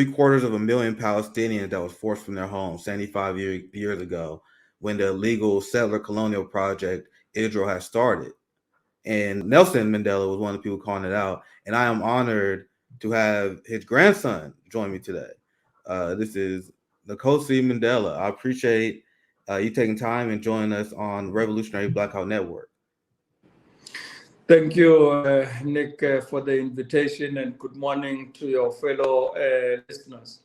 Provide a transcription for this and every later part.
750,000 Palestinians that was forced from their homes 75 years ago when the illegal settler colonial project Israel had started. And Nelson Mandela was one of the people calling it out. And I am honored to have his grandson join me today. This is Nkosi Mandela. I appreciate you taking time and joining us on Revolutionary Blackout Network. Thank you, Nick, for the invitation, and good morning to your fellow listeners.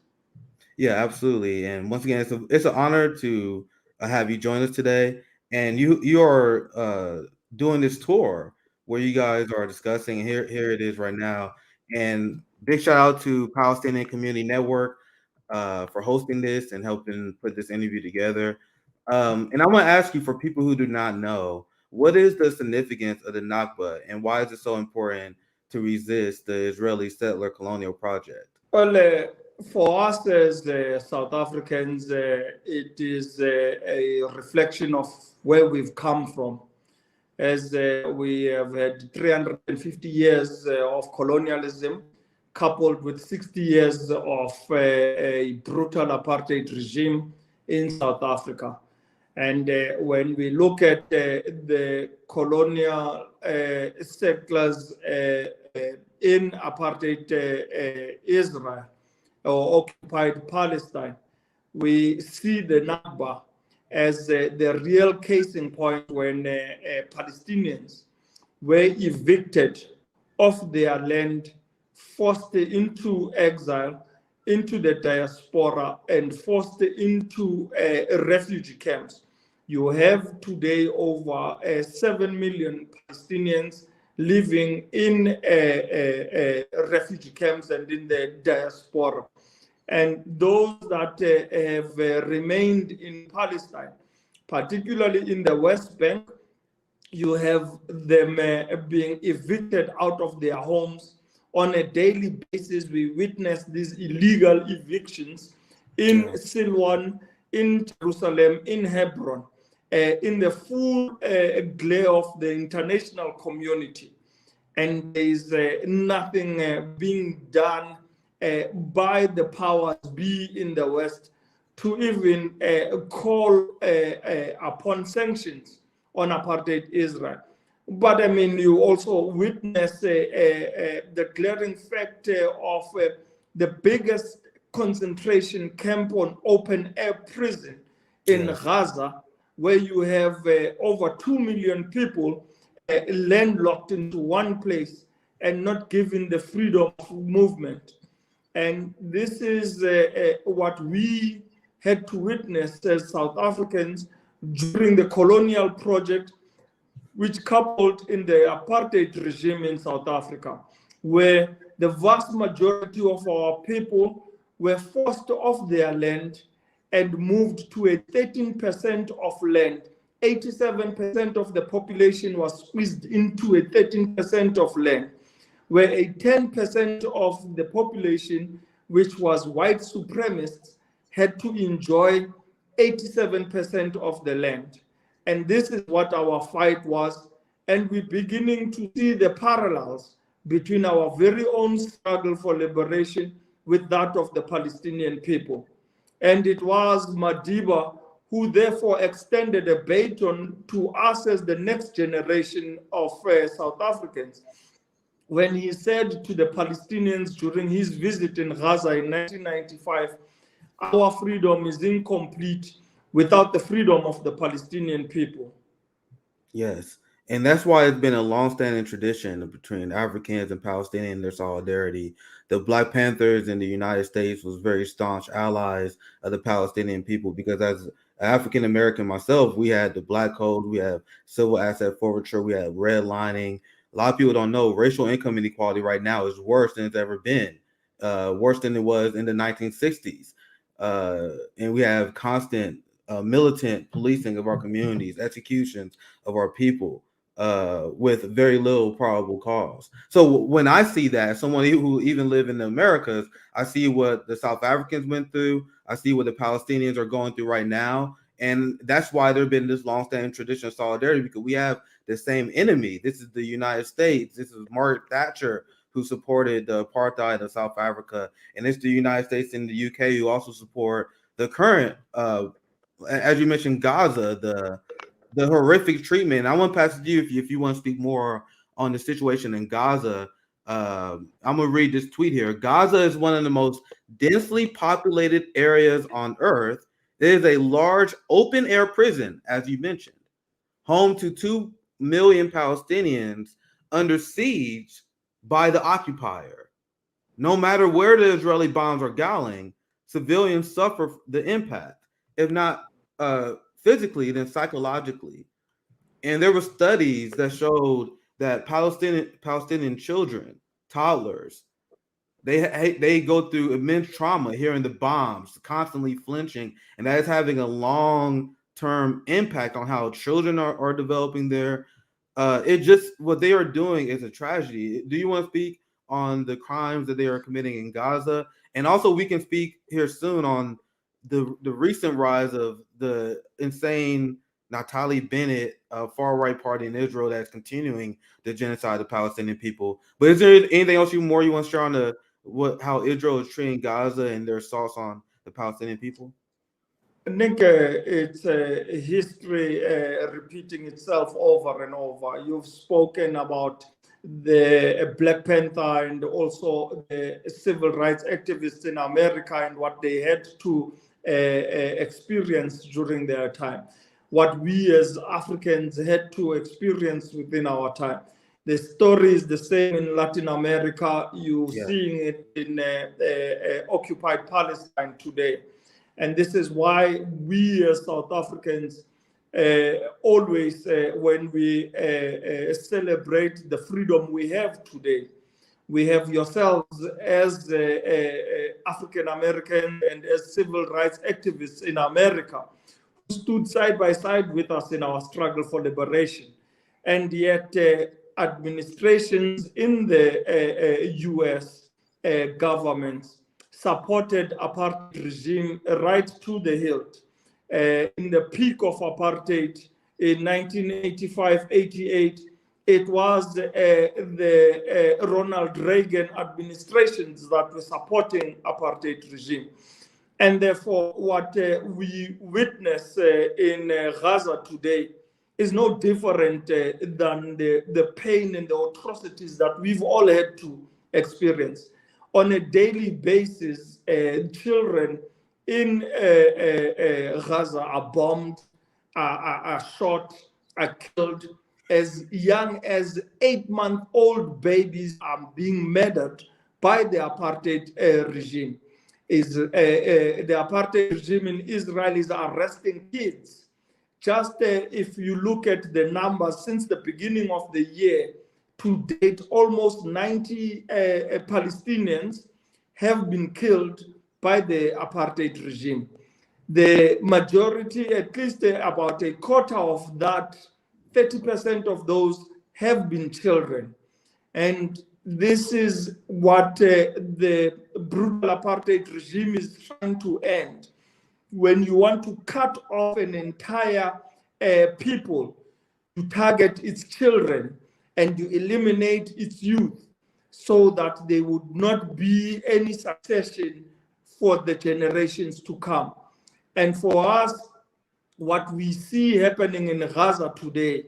Yeah, absolutely. And once again, it's an honor to have you join us today. And you are doing this tour where you guys are discussing. Here it is right now. And big shout out to Palestinian Community Network for hosting this and helping put this interview together. And I want to ask you, for people who do not know, what is the significance of the Nagba and why is it so important to resist the Israeli settler colonial project? Well, for us as South Africans, it is a reflection of where we've come from. As we have had 350 years of colonialism, coupled with 60 years of a brutal apartheid regime in South Africa. And when we look at the colonial settlers in apartheid Israel or occupied Palestine, we see the Nagba as the real case in point when Palestinians were evicted of their land, forced into exile, into the diaspora, and forced into refugee camps. You have today over 7 million Palestinians living in refugee camps and in the diaspora. And those that have remained in Palestine, particularly in the West Bank, you have them being evicted out of their homes on a daily basis. We witness these illegal evictions in Silwan, in Jerusalem, in Hebron, in the full glare of the international community. And there is nothing being done by the powers be in the West to even call upon sanctions on apartheid Israel. But I mean, you also witness the glaring fact of the biggest concentration camp on open air prison in Gaza, where you have over 2 million people landlocked into one place and not given the freedom of movement. And this is what we had to witness as South Africans during the colonial project, which coupled in the apartheid regime in South Africa, where the vast majority of our people were forced off their land and moved to a 13% of land. 87% of the population was squeezed into a 13% of land, where a 10% of the population, which was white supremacists, had to enjoy 87% of the land. And this is what our fight was. And we're beginning to see the parallels between our very own struggle for liberation with that of the Palestinian people. And it was Madiba who therefore extended a baton to us as the next generation of South Africans, when he said to the Palestinians during his visit in Gaza in 1995, our freedom is incomplete without the freedom of the Palestinian people. Yes. And that's why it's been a long-standing tradition between Africans and Palestinians, their solidarity. The Black Panthers in the United States was very staunch allies of the Palestinian people, because as an African American myself, we had the Black Code, we have civil asset forfeiture, we have redlining. A lot of people don't know racial income inequality right now is worse than it's ever been, worse than it was in the 1960s. And we have constant militant policing of our communities, executions of our people, with very little probable cause. So when I see that, someone who even live in the Americas, I see what the South Africans went through. I see what the Palestinians are going through right now. And that's why there's been this long-standing tradition of solidarity, because we have the same enemy. This is the United States. This is Margaret Thatcher, who supported the apartheid of South Africa, and it's the United States and the UK who also support the current, as you mentioned, Gaza, the horrific treatment. I want to pass it to you if you want to speak more on the situation in Gaza. I'm gonna read this tweet here. Gaza is one of the most densely populated areas on Earth. It is a large open air prison, as you mentioned, home to 2 million Palestinians under siege by the occupier. No matter where the Israeli bombs are galling, civilians suffer the impact, if not physically, then psychologically. And there were studies that showed that Palestinian children, toddlers, they go through immense trauma hearing the bombs, constantly flinching, and that is having a long-term impact on how children are developing there. It just what they are doing is a tragedy. Do you want to speak on the crimes that they are committing in Gaza? And also, we can speak here soon on the recent rise of the insane Naftali Bennett far right party in Israel that's continuing the genocide of Palestinian people. But is there anything else you want to share on how Israel is treating Gaza and their assaults on the Palestinian people? I think it's a history repeating itself over and over. You've spoken about the Black Panther and also the civil rights activists in America and what they had to experience during their time, what we as Africans had to experience within our time. The story is the same in Latin America. You're seeing it in occupied Palestine today. And this is why we as South Africans always, when we celebrate the freedom we have today, we have yourselves as African American and as civil rights activists in America who stood side by side with us in our struggle for liberation. And yet administrations in the US government supported apartheid regime right to the hilt. In the peak of apartheid in 1985-88, it was the Ronald Reagan administrations that were supporting apartheid regime. And therefore, what we witness in Gaza today is no different than the pain and the atrocities that we've all had to experience. On a daily basis, children in Gaza are bombed, are shot, are killed. As young as 8-month-old babies are being murdered by the apartheid regime. The apartheid regime in Israel is arresting kids. Just if you look at the numbers since the beginning of the year, to date, almost 90 Palestinians have been killed by the apartheid regime. The majority, at least about a quarter of that, 30% of those have been children. And this is what the brutal apartheid regime is trying to end. When you want to cut off an entire people, you target its children and you eliminate its youth so that there would not be any succession for the generations to come. And for us, what we see happening in Gaza today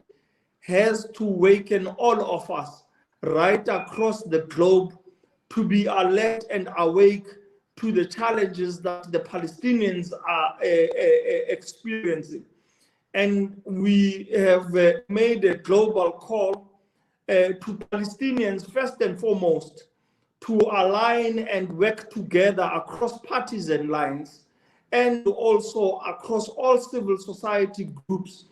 has to waken all of us right across the globe to be alert and awake to the challenges that the Palestinians are experiencing. And we have made a global call to Palestinians, first and foremost, to align and work together across partisan lines and also across all civil society groups,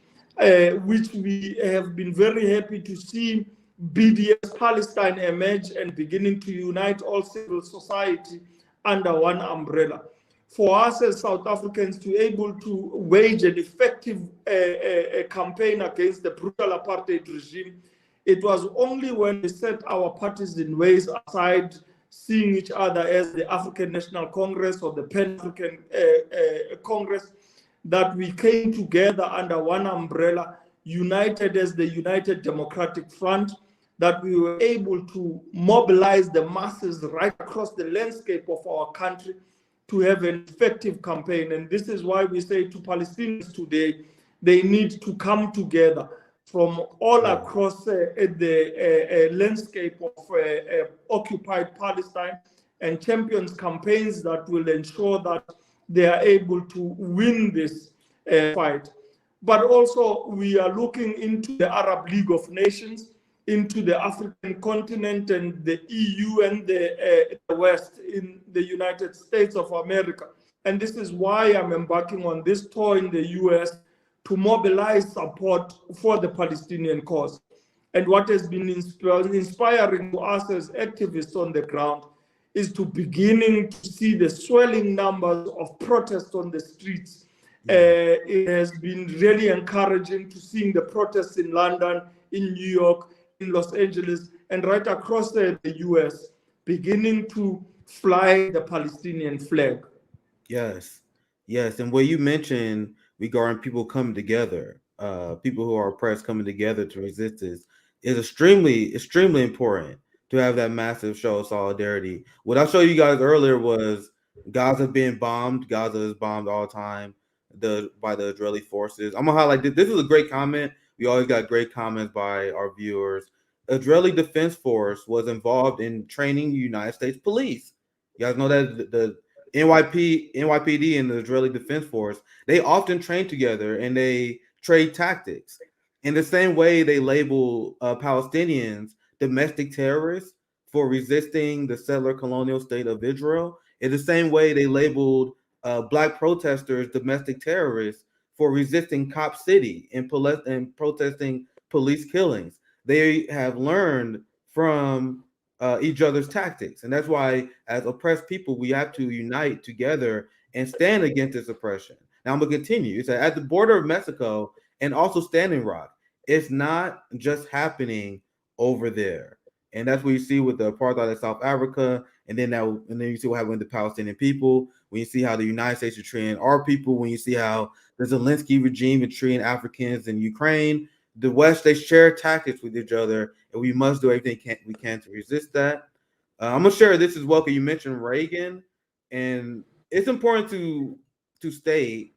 which we have been very happy to see BDS Palestine emerge and beginning to unite all civil society under one umbrella. For us as South Africans to be able to wage an effective campaign against the brutal apartheid regime, it was only when we set our partisan ways aside, seeing each other as the African National Congress or the Pan-African Congress, that we came together under one umbrella, united as the United Democratic Front, that we were able to mobilize the masses right across the landscape of our country to have an effective campaign. And this is why we say to Palestinians today, they need to come together from all across the landscape of occupied Palestine and champions campaigns that will ensure that they are able to win this fight. But also, we are looking into the Arab League of Nations, into the African continent and the EU and the West in the United States of America. And this is why I'm embarking on this tour in the US to mobilize support for the Palestinian cause. And what has been inspiring to us as activists on the ground is to beginning to see the swelling numbers of protests on the streets. It has been really encouraging to seeing the protests in London, in New York, in Los Angeles, and right across the US, beginning to fly the Palestinian flag. Yes, yes, and what you mentioned regarding people coming together, people who are oppressed coming together to resist this, is extremely important to have that massive show of solidarity. What I showed you guys earlier was Gaza being bombed. Gaza is bombed all the time by the Israeli forces. I'm gonna highlight this. This is a great comment. We always got great comments by our viewers. Israeli Defense Force was involved in training United States police. You guys know that the NYPD and the Israeli Defense Force, they often train together and they trade tactics. In the same way they label Palestinians domestic terrorists for resisting the settler colonial state of Israel, in the same way they labeled black protesters domestic terrorists for resisting Cop City and protesting police killings. They have learned from each other's tactics. And that's why, as oppressed people, we have to unite together and stand against this oppression. Now, I'm going to continue. It's at the border of Mexico and also Standing Rock. It's not just happening over there. And that's what you see with the apartheid in South Africa. And then you see what happened with the Palestinian people. When you see how the United States are treating our people, when you see how the Zelensky regime is treating Africans in Ukraine, the West, they share tactics with each other, and we must do everything we can to resist that. I'm gonna share this as well because you mentioned Reagan, and it's important to state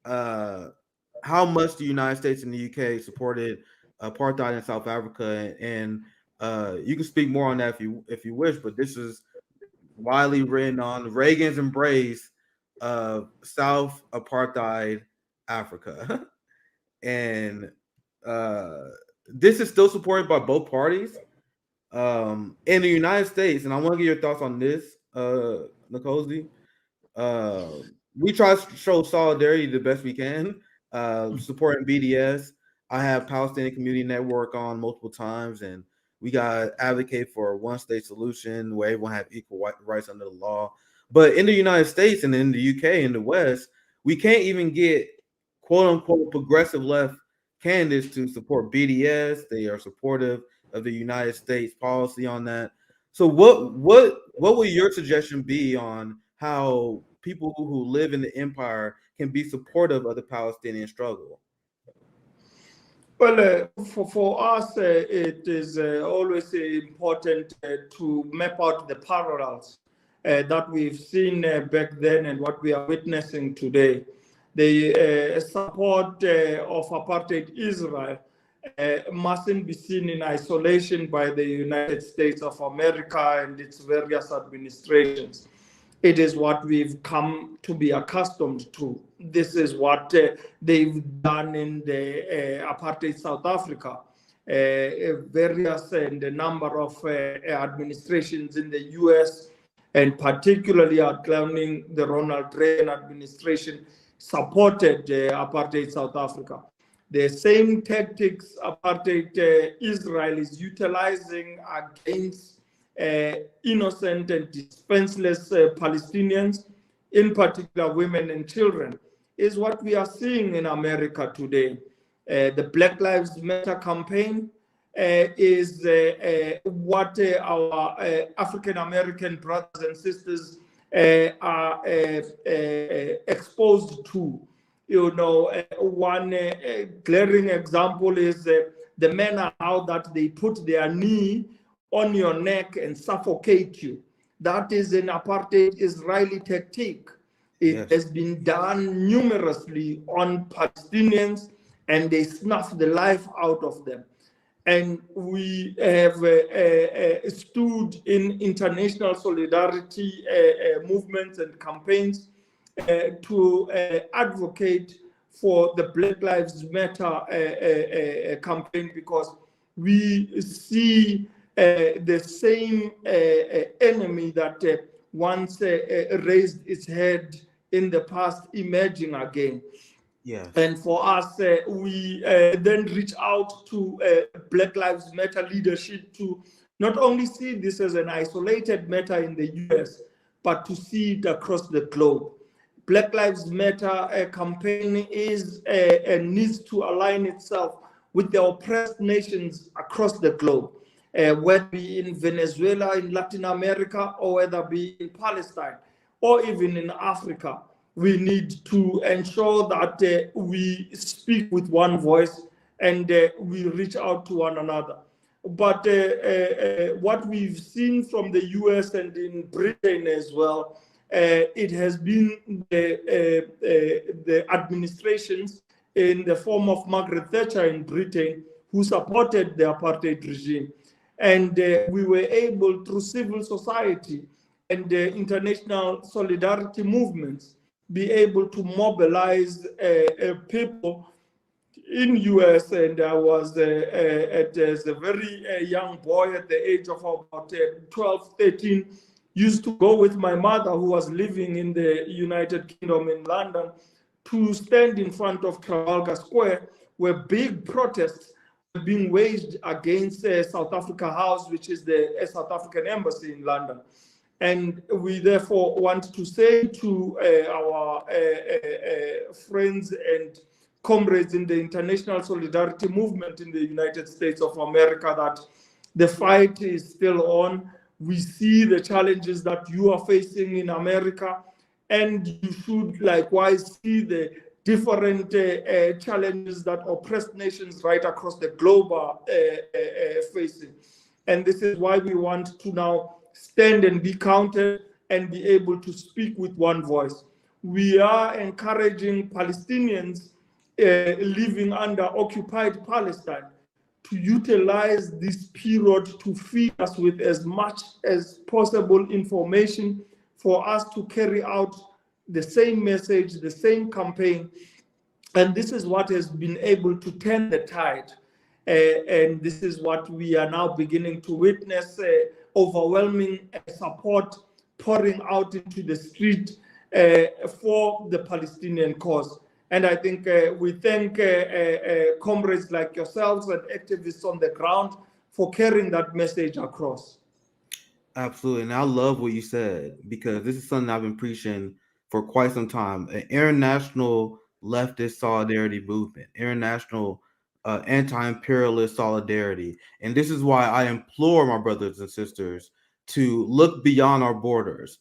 how much the United States and the UK supported apartheid in South Africa, and you can speak more on that if you wish. But this is widely written on Reagan's embrace of South Apartheid Africa, and this is still supported by both parties in the United States. And I want to get your thoughts on this, Nkosi. We try to show solidarity the best we can, supporting BDS. I have Palestinian Community Network on multiple times, and we got to advocate for a one-state solution where everyone have equal rights under the law. But in the United States and in the UK and the West, we can't even get quote-unquote progressive left candidates to support BDS. They are supportive of the United States policy on that. So what would your suggestion be on how people who live in the empire can be supportive of the Palestinian struggle? Well, for us, it is always important to map out the parallels that we've seen back then and what we are witnessing today. The support of apartheid Israel mustn't be seen in isolation by the United States of America and its various administrations. It is what we've come to be accustomed to. This is what they've done in the apartheid South Africa. Various and a number of administrations in the US, and particularly outlining the Ronald Reagan administration, supported apartheid South Africa. The same tactics apartheid Israel is utilizing against innocent and defenseless Palestinians, in particular women and children, is what we are seeing in America today. The Black Lives Matter campaign is what our African American brothers and sisters are exposed to. You know, one glaring example is the manner how that they put their knee on your neck and suffocate you. That is an apartheid Israeli tactic. It has been done numerously on Palestinians, and they snuff the life out of them. And we have stood in international solidarity movements and campaigns to advocate for the Black Lives Matter campaign, because we see the same enemy that once raised its head in the past emerging again. Yes. And for us, we then reach out to Black Lives Matter leadership to not only see this as an isolated matter in the US, but to see it across the globe. Black Lives Matter campaign is and needs to align itself with the oppressed nations across the globe, whether it be in Venezuela, in Latin America, or whether it be in Palestine, or even in Africa. We need to ensure that we speak with one voice and we reach out to one another. But what we've seen from the US and in Britain as well, it has been the administrations in the form of Margaret Thatcher in Britain who supported the apartheid regime. And we were able, through civil society and international solidarity movements, be able to mobilize people in US. And I was as a very young boy at the age of about 12, 13, used to go with my mother, who was living in the United Kingdom in London, to stand in front of Trafalgar Square, where big protests were being waged against South Africa House, which is the South African embassy in London. And we therefore want to say to our friends and comrades in the international solidarity movement in the United States of America that the fight is still on. We see the challenges that you are facing in America, and you should likewise see the different challenges that oppressed nations right across the globe are facing. And this is why we want to now stand and be counted and be able to speak with one voice. We are encouraging Palestinians living under occupied Palestine to utilize this period to feed us with as much as possible information for us to carry out the same message, the same campaign. And this is what has been able to turn the tide. And this is what we are now beginning to witness, overwhelming support pouring out into the street for the Palestinian cause. And I think we thank comrades like yourselves and activists on the ground for carrying that message across. Absolutely. And I love what you said, because this is something I've been preaching for quite some time. An international leftist solidarity movement, international anti-imperialist solidarity. And this is why I implore my brothers and sisters to look beyond our borders.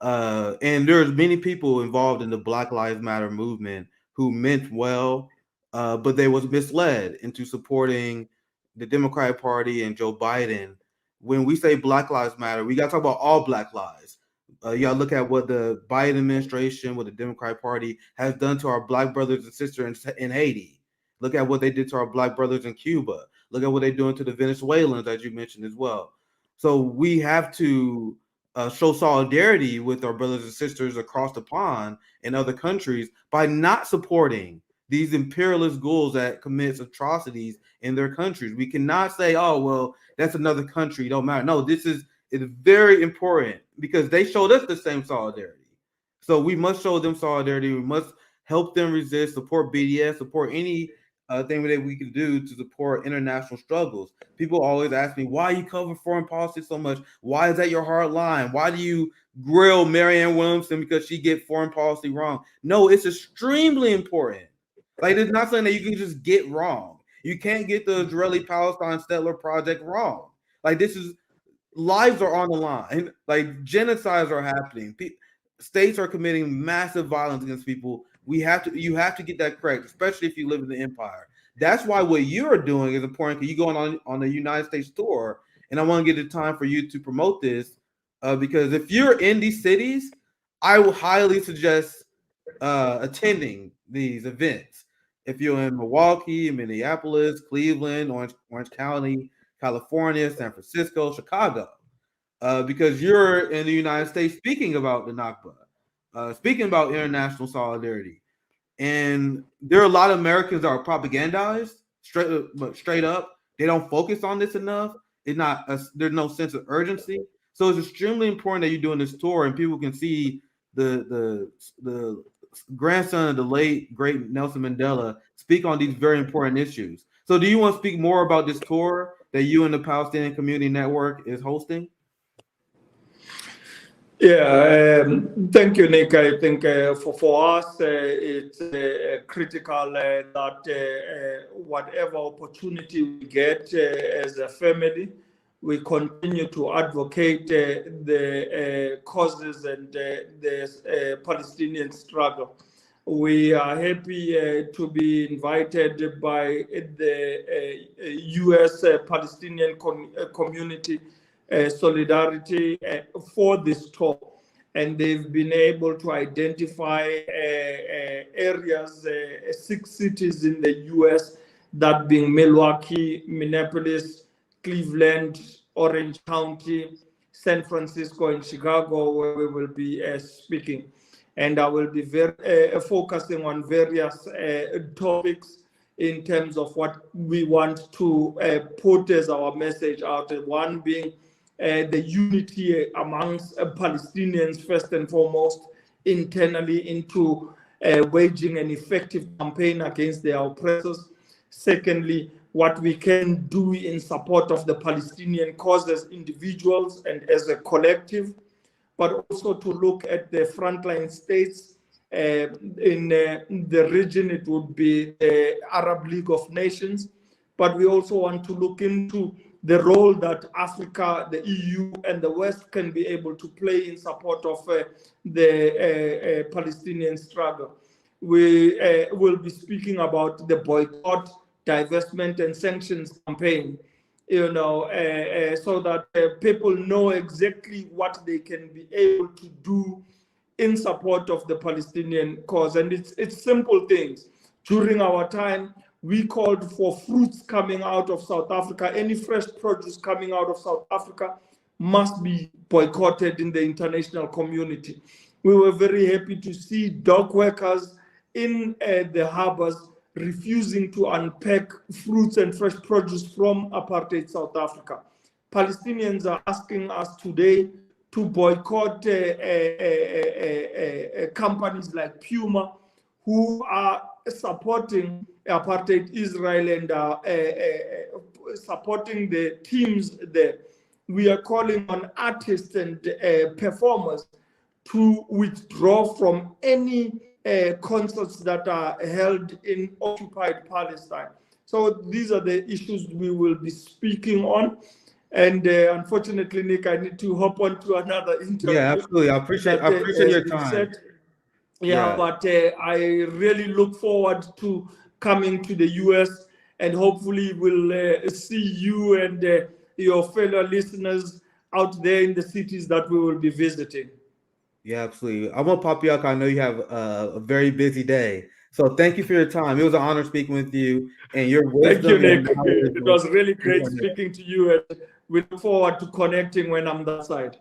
And there's many people involved in the Black Lives Matter movement who meant well, but they was misled into supporting the Democratic Party and Joe Biden. When we say Black Lives Matter, we got to talk about all Black lives. You got to look at what the Biden administration, what the Democratic Party has done to our Black brothers and sisters in Haiti. Look at what they did to our Black brothers in Cuba. Look at what they're doing to the Venezuelans, as you mentioned as well. So we have to show solidarity with our brothers and sisters across the pond in other countries by not supporting these imperialist ghouls that commit atrocities in their countries. We cannot say, oh, well, that's another country, don't matter. No, this is very important, because they showed us the same solidarity. So we must show them solidarity. We must help them resist, support BDS, support any thing that we can do to support international struggles. People always ask me, why you cover foreign policy so much? Why is that your hard line? Why do you grill Marianne Williamson because she get foreign policy wrong? No, it's extremely important. Like, it's not something that you can just get wrong. You can't get the Israeli-Palestine settler project wrong. Like, this is, lives are on the line. Like, genocides are happening. States are committing massive violence against people. You have to get that correct, especially if you live in the empire. That's why what you're doing is important, because you're going on the United States tour, and I want to get the time for you to promote this, because if you're in these cities, I would highly suggest attending these events. If you're in Milwaukee, Minneapolis, Cleveland, Orange County, California, San Francisco, Chicago, because you're in the United States speaking about the Nagba, speaking about international solidarity. And there are a lot of Americans that are propagandized straight up. They don't focus on this enough. There's no sense of urgency. So it's extremely important that you're doing this tour and people can see the grandson of the late great Nelson Mandela speak on these very important issues. So do you want to speak more about this tour that you and the Palestinian Community Network is hosting? Yeah, thank you, Nick. I think for us, it's critical that whatever opportunity we get as a family, we continue to advocate the causes and the Palestinian struggle. We are happy to be invited by the U.S. Palestinian community solidarity for this tour, and they've been able to identify areas, 6 cities in the U.S., that being Milwaukee, Minneapolis, Cleveland, Orange County, San Francisco, and Chicago, where we will be speaking. And I will be focusing on various topics in terms of what we want to put as our message out. One being the unity amongst Palestinians, first and foremost, internally into waging an effective campaign against their oppressors. Secondly, what we can do in support of the Palestinian cause as individuals and as a collective, but also to look at the frontline states in the region. It would be the Arab League of Nations, but we also want to look into the role that Africa, the EU, and the West can be able to play in support of the Palestinian struggle. We will be speaking about the boycott, divestment, and sanctions campaign, so that people know exactly what they can be able to do in support of the Palestinian cause. And it's simple things. During our time, we called for fruits coming out of South Africa. Any fresh produce coming out of South Africa must be boycotted in the international community. We were very happy to see dock workers in the harbors refusing to unpack fruits and fresh produce from apartheid South Africa. Palestinians are asking us today to boycott companies like Puma, who are supporting apartheid Israel and supporting the teams there. We are calling on artists and performers to withdraw from any concerts that are held in occupied Palestine. So these are the issues we will be speaking on. And unfortunately, Nick, I need to hop on to another interview. Yeah, absolutely. I appreciate your time. But I really look forward to coming to the US, and hopefully we'll see you and your fellow listeners out there in the cities that we will be visiting. Yeah, absolutely. I'm gonna pop you up. I know you have a very busy day, so thank you for your time. It was an honor speaking with you and your wisdom. Thank you, Nick. It was really great speaking to you, and we look forward to connecting when I'm that side.